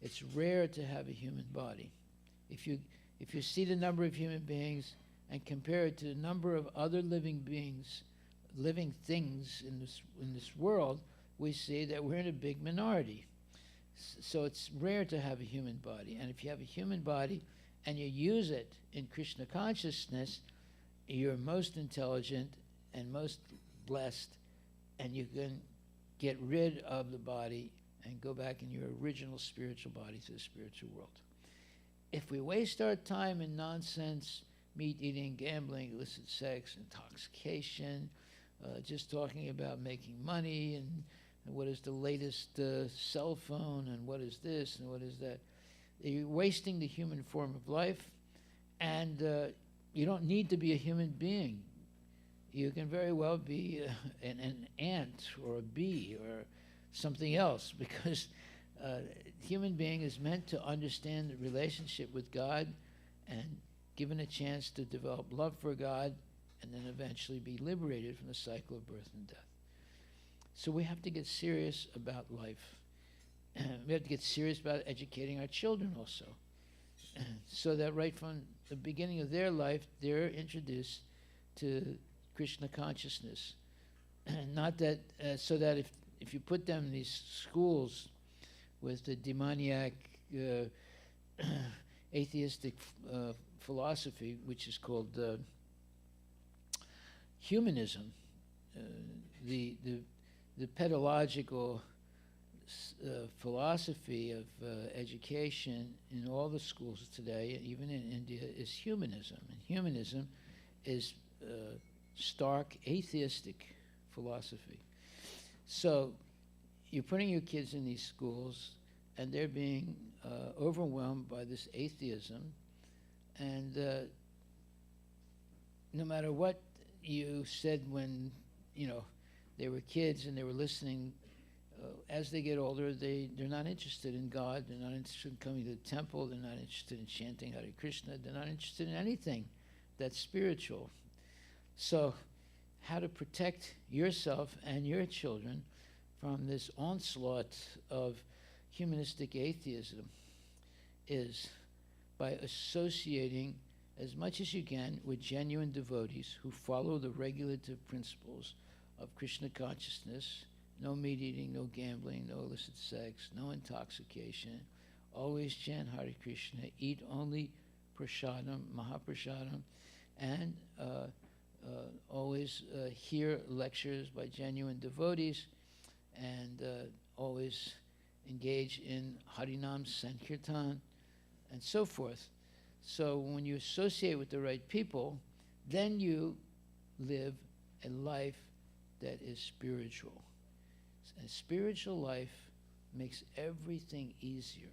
It's rare to have a human body. If you see the number of human beings and compare it to the number of other living beings, living things in this world, we see that we're in a big minority. So it's rare to have a human body. And if you have a human body and you use it in Krishna consciousness, you're most intelligent and most blessed, and you can get rid of the body and go back in your original spiritual body to the spiritual world. If we waste our time in nonsense, meat eating, gambling, illicit sex, intoxication, just talking about making money and what is the latest cell phone and what is this and what is that, you're wasting the human form of life, and you don't need to be a human being. You can very well be an ant or a bee or something else, because human being is meant to understand the relationship with God and given a chance to develop love for God and then eventually be liberated from the cycle of birth and death. So we have to get serious about life. We have to get serious about educating our children also, so that right from the beginning of their life, they're introduced to Krishna consciousness. Not that, so that if you put them in these schools with the demoniac, atheistic philosophy, which is called humanism, the pedagogical philosophy of education in all the schools today, even in India, is humanism. And humanism is stark atheistic philosophy. So you're putting your kids in these schools, and they're being overwhelmed by this atheism. And no matter what you said when, they were kids and they were listening, as they get older, they're not interested in God. They're not interested in coming to the temple. They're not interested in chanting Hare Krishna. They're not interested in anything that's spiritual. So how to protect yourself and your children from this onslaught of humanistic atheism is by associating as much as you can with genuine devotees who follow the regulative principles of Krishna consciousness. No meat eating, no gambling, no illicit sex, no intoxication. Always chant Hare Krishna, eat only prasadam, Maha prasadam, and always hear lectures by genuine devotees, and always engage in Harinam Sankirtan, and so forth. So when you associate with the right people, then you live a life that is spiritual. And spiritual life makes everything easier.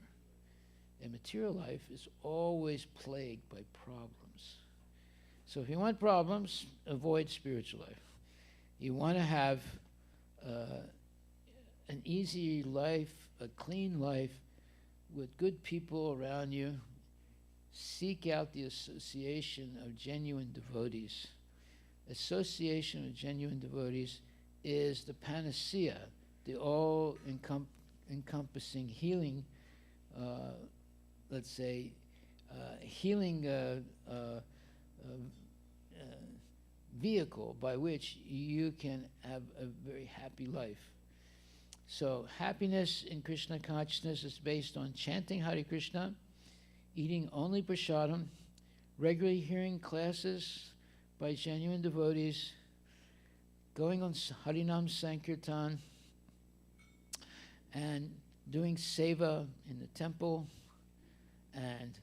And material life is always plagued by problems. So if you want problems, avoid spiritual life. You want to have an easy life, a clean life with good people around you. Seek out the association of genuine devotees. Association with genuine devotees is the panacea, the all-encompassing healing, let's say, healing vehicle by which you can have a very happy life. So happiness in Krishna consciousness is based on chanting Hare Krishna, eating only prasadam, regularly hearing classes by genuine devotees, going on Harinam Sankirtan, and doing seva in the temple, and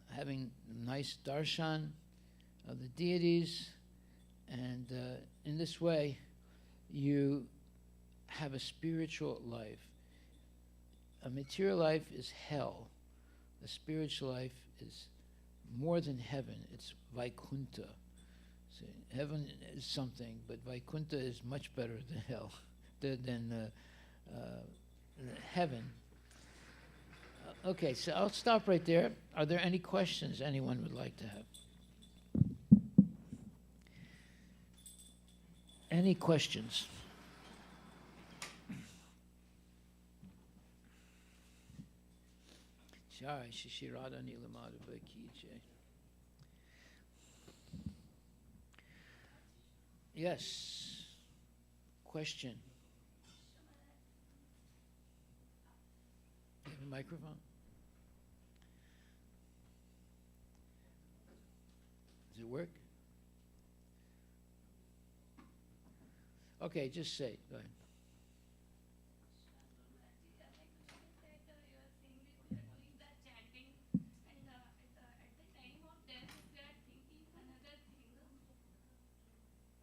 having nice darshan of the deities. And in this way, you have a spiritual life. A material life is hell. A spiritual life is more than heaven. It's Vaikuntha. So heaven is something, but Vaikuntha is much better than hell, than heaven. Okay, so I'll stop right there. Are there any questions anyone would like to have? Any questions? Jai Shri Radha Nilamadhava ki jai. Yes. Question. You have a microphone? Does it work? Okay, just say it. Go ahead.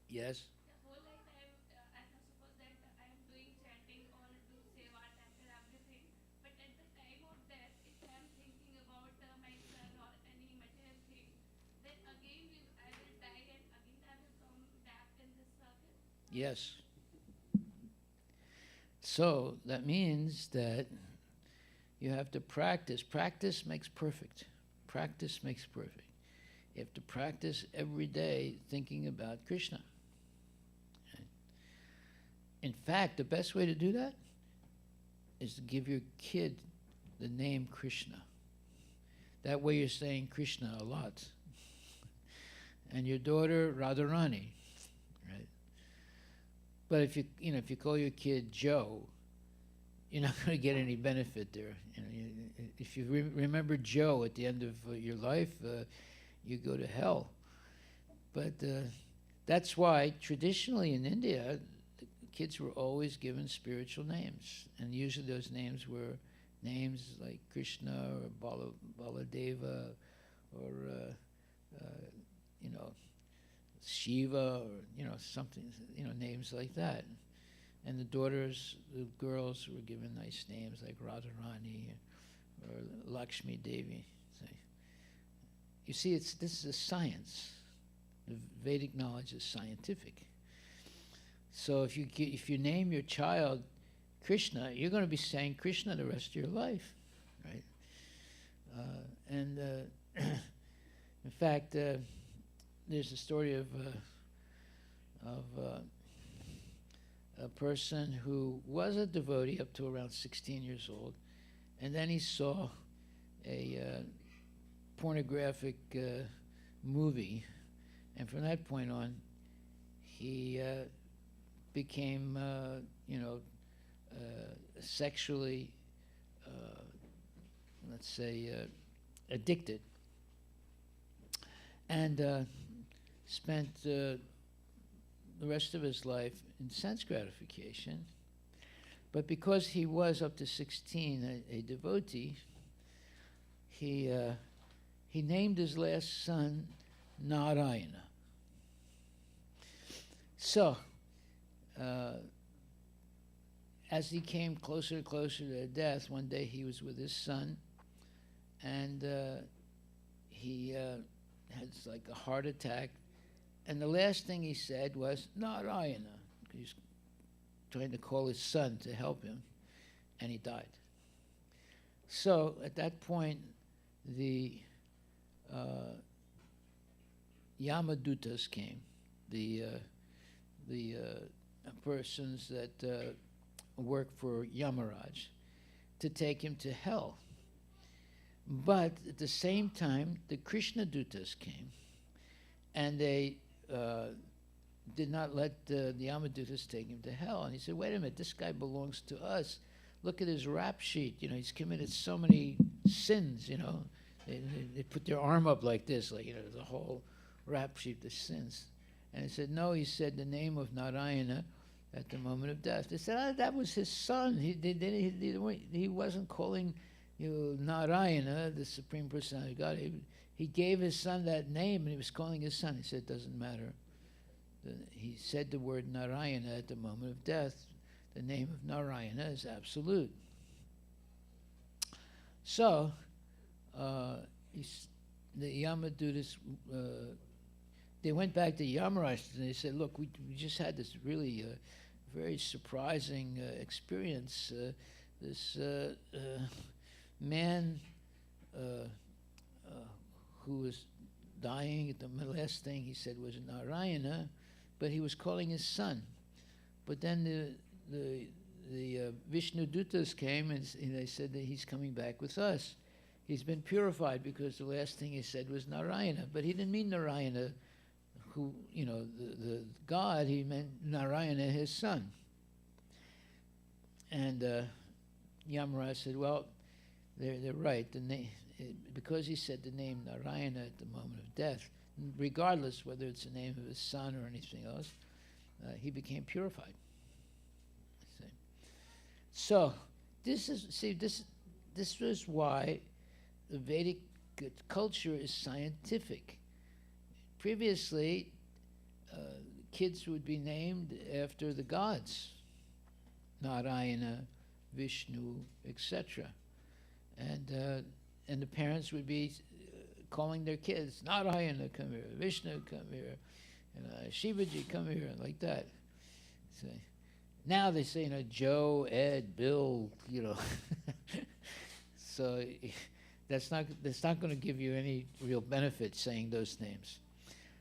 Yes. The whole life I suppose that I am doing chanting or do seva after everything. But at the time of death, if I am thinking about my son or any material thing, then again I will die and again I will come back in this circle. Yes. So that means that you have to practice. Practice makes perfect. Practice makes perfect. You have to practice every day thinking about Krishna. In fact, the best way to do that is to give your kid the name Krishna. That way you're saying Krishna a lot. And your daughter Radharani, right? But if you call your kid Joe, you're not going to get any benefit there. If you remember Joe at the end of your life, you go to hell. But that's why traditionally in India, kids were always given spiritual names, and usually those names were names like Krishna or Baladeva or Shiva or something, names like that. And the girls were given nice names like Radharani or Lakshmi Devi. You see, this is a science. The Vedic knowledge is scientific. So if you name your child Krishna, you're going to be saying Krishna the rest of your life, right? In fact, there's a story of a person who was a devotee up to around 16 years old, and then he saw a pornographic movie, and from that point on, he became, sexually, let's say, addicted, and spent the rest of his life in sense gratification. But because he was up to 16 a devotee, he named his last son Narayana. So as he came closer and closer to death, one day he was with his son, and he had like a heart attack, and the last thing he said was Narayana. He's trying to call his son to help him, and he died. So at that point, the Yamadutas came, the persons that work for Yamaraj, to take him to hell. But at the same time, the Krishna Dutas came, and they did not let the Yamadutas take him to hell. And he said, wait a minute, this guy belongs to us. Look at his rap sheet. You know, he's committed so many sins, you know. They put their arm up like this, like, you know, the whole rap sheet of sins. And he said, no, he said the name of Narayana at the moment of death. They said, that was his son. He wasn't calling Narayana, the Supreme Personality of God. He gave his son that name, and he was calling his son. He said, it doesn't matter. He said the word Narayana at the moment of death. The name of Narayana is absolute. So, the Yamadutas, they went back to Yamaraj and they said, look, we just had this really very surprising experience. This man who was dying, the last thing he said was Narayana, but he was calling his son. But then the Vishnu Dutas came and they said that he's coming back with us. He's been purified because the last thing he said was Narayana, but he didn't mean Narayana, who, you know, the God. He meant Narayana, his son. And Yamaraj said, well, they're right. Because he said the name Narayana at the moment of death, regardless whether it's the name of his son or anything else, he became purified. So this was why the Vedic culture is scientific. Previously, kids would be named after the gods, Narayana, Vishnu, etc. And the parents would be calling their kids, Narayana, come here, Vishnu, come here, Shivaji, come here, like that. So, now they say, you know, Joe, Ed, Bill, you know. So that's not going to give you any real benefit saying those names.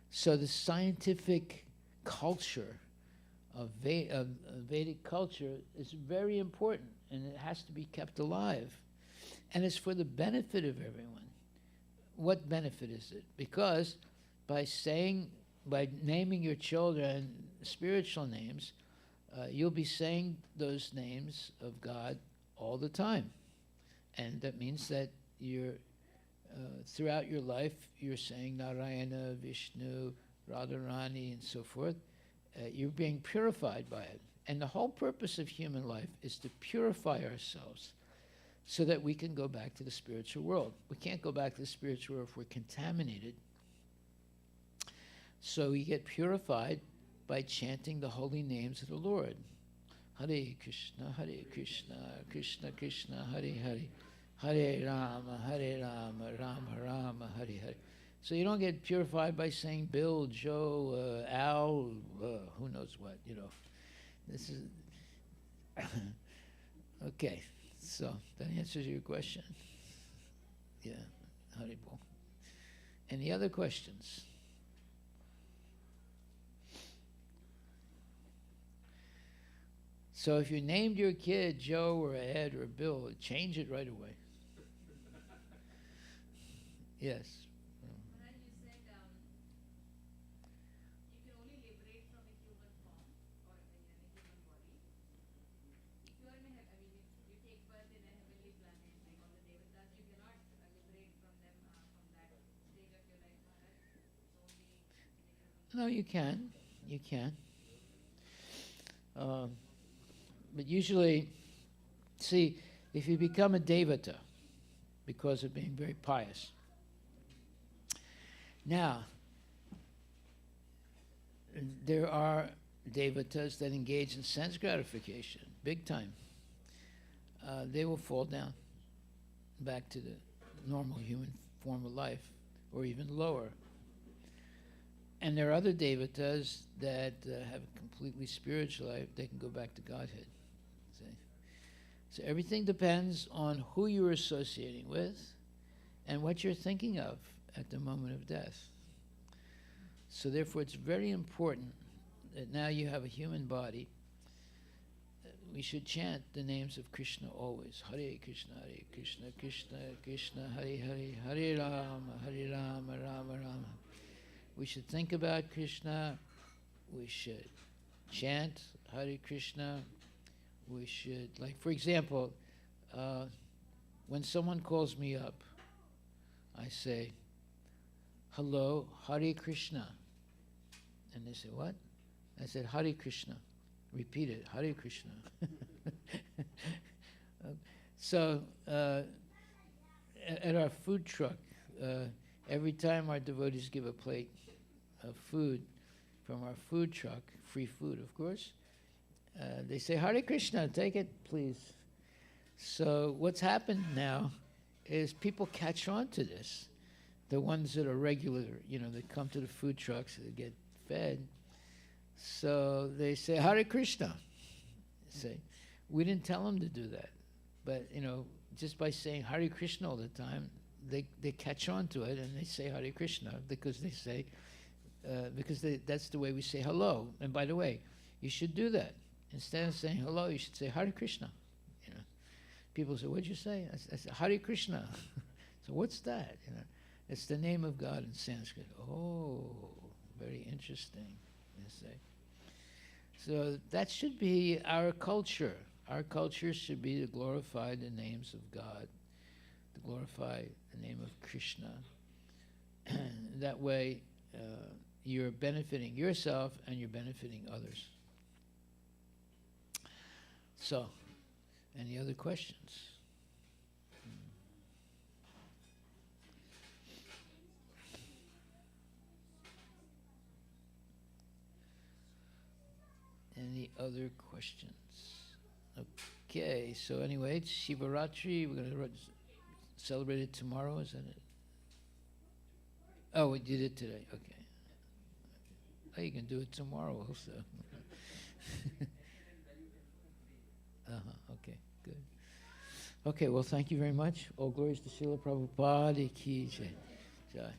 So the scientific culture of Vedic culture is very important, and it has to be kept alive. And it's for the benefit of everyone. What benefit is it? Because by naming your children spiritual names, you'll be saying those names of God all the time. And that means that you're, throughout your life, you're saying Narayana, Vishnu, Radharani, and so forth. You're being purified by it. And the whole purpose of human life is to purify ourselves so that we can go back to the spiritual world. We can't go back to the spiritual world if we're contaminated. So we get purified by chanting the holy names of the Lord. Hare Krishna, Krishna Krishna, Hare Hare, Hare Rama, Rama Rama, Hare Hare. So you don't get purified by saying Bill, Joe, Al, who knows what, you know. This is, okay, so that answers your question. Yeah, Haribol. Any other questions? So if you named your kid Joe or Ed or Bill, change it right away. Yes. Maharaj, you said you can only liberate from a human form or in a human body. If you are in a, I mean, if you take birth in a heavenly planet, like all the devatas, you cannot liberate from them from that stage of your life, Maharaj. It's only in a human. No, you can. You can. But usually, see, if you become a devata because of being very pious, now there are devatas that engage in sense gratification, big time, they will fall down back to the normal human form of life, or even lower. And there are other devatas that have a completely spiritual life. They can go back to Godhead. See? So everything depends on who you're associating with and what you're thinking of at the moment of death. So therefore, it's very important that now you have a human body. We should chant the names of Krishna always. Hare Krishna, Krishna Krishna, Hare Hare, Hare Rama, Rama Rama. We should think about Krishna. We should chant Hare Krishna. We should, like, for example, when someone calls me up, I say, hello, Hare Krishna. And they say, what? I said, Hare Krishna. Repeat it, Hare Krishna. So, at our food truck, every time our devotees give a plate of food from our food truck, free food, of course, they say, Hare Krishna, take it, please. So what's happened now is people catch on to this. The ones that are regular, that come to the food trucks that get fed. So they say, Hare Krishna. Say, we didn't tell them to do that. But, just by saying Hare Krishna all the time, they catch on to it and they say Hare Krishna because they say, that's the way we say hello. And by the way, you should do that. Instead of saying hello, you should say Hare Krishna. People say, what'd you say? I said, Hare Krishna. So what's that? It's the name of God in Sanskrit. Oh, very interesting, you say. So that should be our culture. Our culture should be to glorify the names of God, to glorify the name of Krishna. That way, you're benefiting yourself and you're benefiting others. So, any other questions? Any other questions? Okay, so anyway, it's Shivaratri. We're going to celebrate it tomorrow, is that it? Oh, we did it today. Okay. Oh, you can do it tomorrow also. Okay, good. Okay, well, thank you very much. All glories to Srila Prabhupada ki jai. Jai.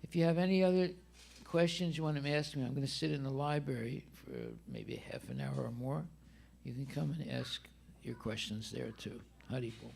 If you have any other questions you want to ask me, I'm going to sit in the library for maybe half an hour or more. You can come and ask your questions there too. Haribol.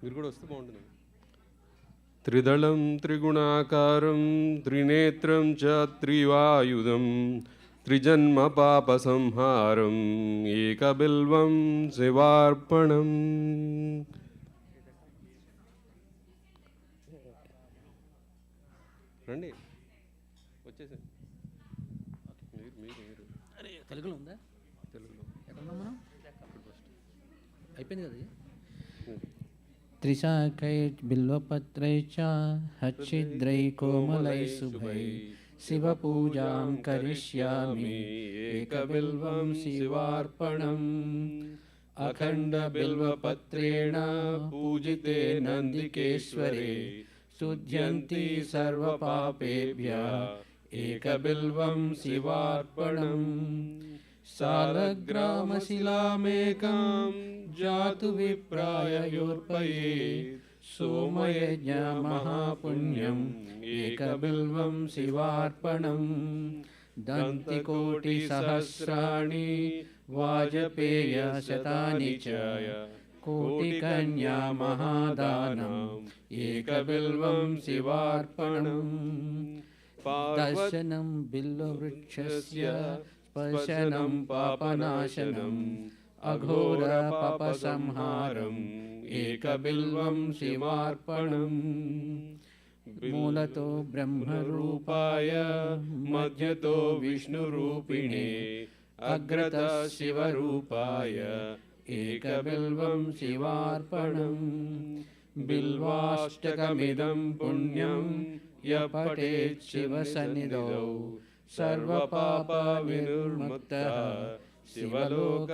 మీరు కూడా వస్తే బాగుంటుంది. త్రిదళం త్రిగుణాకారం త్రినేత్రం చ త్రివాయుధం త్రిజన్మ పాప సంహారం ఏకబిల్వం శివార్పణం. రండి వచ్చేసండి. మీరు మీరు మీరు తెలుగులో ఉందా? తెలుగులో ఎక్కడున్నాం మనం? అయిపోయింది కదా ఇది? త్రిశాకై బిల్వపత్రై చ హచ్చిద్రై కోమలై శుభై శివపూజాం కరిష్యామి ఏకబిల్వం శివార్పణం. అఖండ బిల్వపత్రేణ పూజితే నందికేశ్వరే శుద్ధ్యంతి సర్వపాపేభ్యః ఏకబిల్వం శివార్పణం. సాలగ్రామశిలామేకాం జాతు విప్రాయోర్పయే సోమయజ్ఞ మహాపుణ్యం ఏకబిల్వం శివార్పణం. దంతికోటి సహస్రాణి వాజపేయ శతాని చ కోటికన్యా మహాదానం ఏకబిల్వం శివార్పణం. దర్శనం బిల్వవృక్షస్య స్పర్శనం పాపనాశనం అఘోర పాపసంహారం ఏకబిల్వం శివార్పణం. మూలతో బ్రహ్మరూపాయ మధ్యతో విష్ణురూపిణే అగ్రత శివరూపాయ ఏకబిల్వం శివార్పణం. బిల్వాష్టకమిదం పుణ్యం య పఠేత్ శివసన్నిధౌ సర్వపాప వినిర్ముక్తః శివలోకమవాప్నుయాత్.